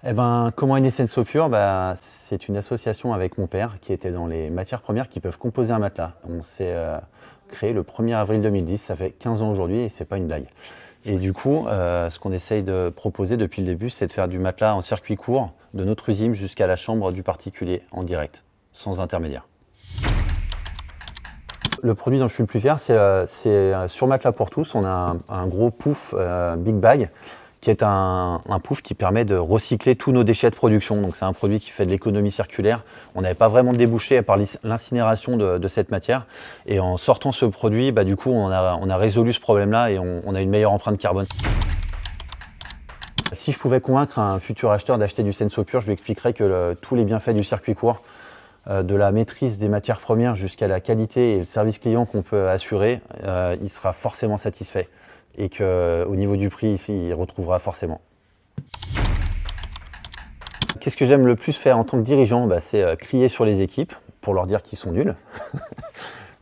Eh ben, comment est née Sensopure? C'est une association avec mon père qui était dans les matières premières qui peuvent composer un matelas. On s'est créé le 1er avril 2010, ça fait 15 ans aujourd'hui et c'est pas une blague. Et du coup, ce qu'on essaye de proposer depuis le début, c'est de faire du matelas en circuit court, de notre usine jusqu'à la chambre du particulier, en direct, sans intermédiaire. Le produit dont je suis le plus fier, c'est sur Matelas pour tous, on a un gros pouf Big Bag, qui est un pouf qui permet de recycler tous nos déchets de production. Donc c'est un produit qui fait de l'économie circulaire. On n'avait pas vraiment de débouché à part l'incinération de cette matière. Et en sortant ce produit, du coup, on a résolu ce problème-là et on a une meilleure empreinte carbone. Si je pouvais convaincre un futur acheteur d'acheter du Sensopure, je lui expliquerais que tous les bienfaits du circuit court, de la maîtrise des matières premières jusqu'à la qualité et le service client qu'on peut assurer, il sera forcément satisfait. Et qu'au niveau du prix, ici, il retrouvera forcément. Qu'est-ce que j'aime le plus faire en tant que dirigeant? C'est crier sur les équipes pour leur dire qu'ils sont nuls.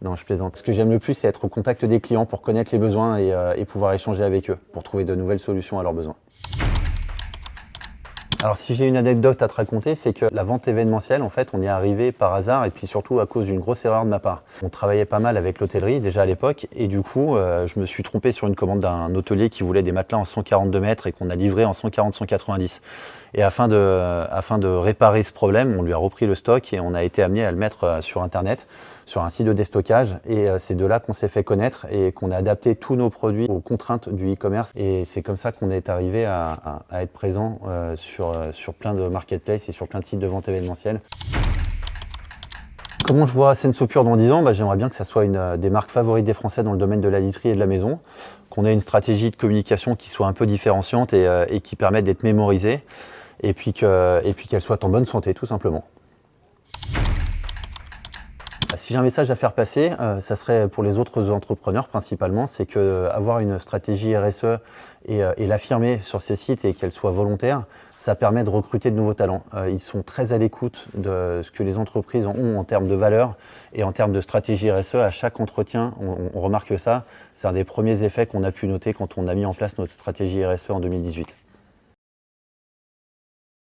Non, je plaisante. Ce que j'aime le plus, c'est être au contact des clients pour connaître les besoins et pouvoir échanger avec eux, pour trouver de nouvelles solutions à leurs besoins. Alors si j'ai une anecdote à te raconter, c'est que la vente événementielle, en fait, on y est arrivé par hasard et puis surtout à cause d'une grosse erreur de ma part. On travaillait pas mal avec l'hôtellerie déjà à l'époque et du coup, je me suis trompé sur une commande d'un hôtelier qui voulait des matelas en 142 mètres et qu'on a livré en 140-190. Et afin de réparer ce problème, on lui a repris le stock et on a été amené à le mettre sur Internet, sur un site de déstockage. Et c'est de là qu'on s'est fait connaître et qu'on a adapté tous nos produits aux contraintes du e-commerce. Et c'est comme ça qu'on est arrivé à être présent sur plein de marketplaces et sur plein de sites de vente événementielle. Comment je vois Sensopure dans 10 ans? J'aimerais bien que ça soit une des marques favorites des Français dans le domaine de la literie et de la maison, qu'on ait une stratégie de communication qui soit un peu différenciante et qui permette d'être mémorisée, et puis qu'elle soit en bonne santé tout simplement. Si j'ai un message à faire passer, ça serait pour les autres entrepreneurs principalement, c'est qu'avoir une stratégie RSE et l'affirmer sur ces sites et qu'elle soit volontaire, ça permet de recruter de nouveaux talents. Ils sont très à l'écoute de ce que les entreprises ont en termes de valeur et en termes de stratégie RSE. À chaque entretien, on remarque ça. C'est un des premiers effets qu'on a pu noter quand on a mis en place notre stratégie RSE en 2018.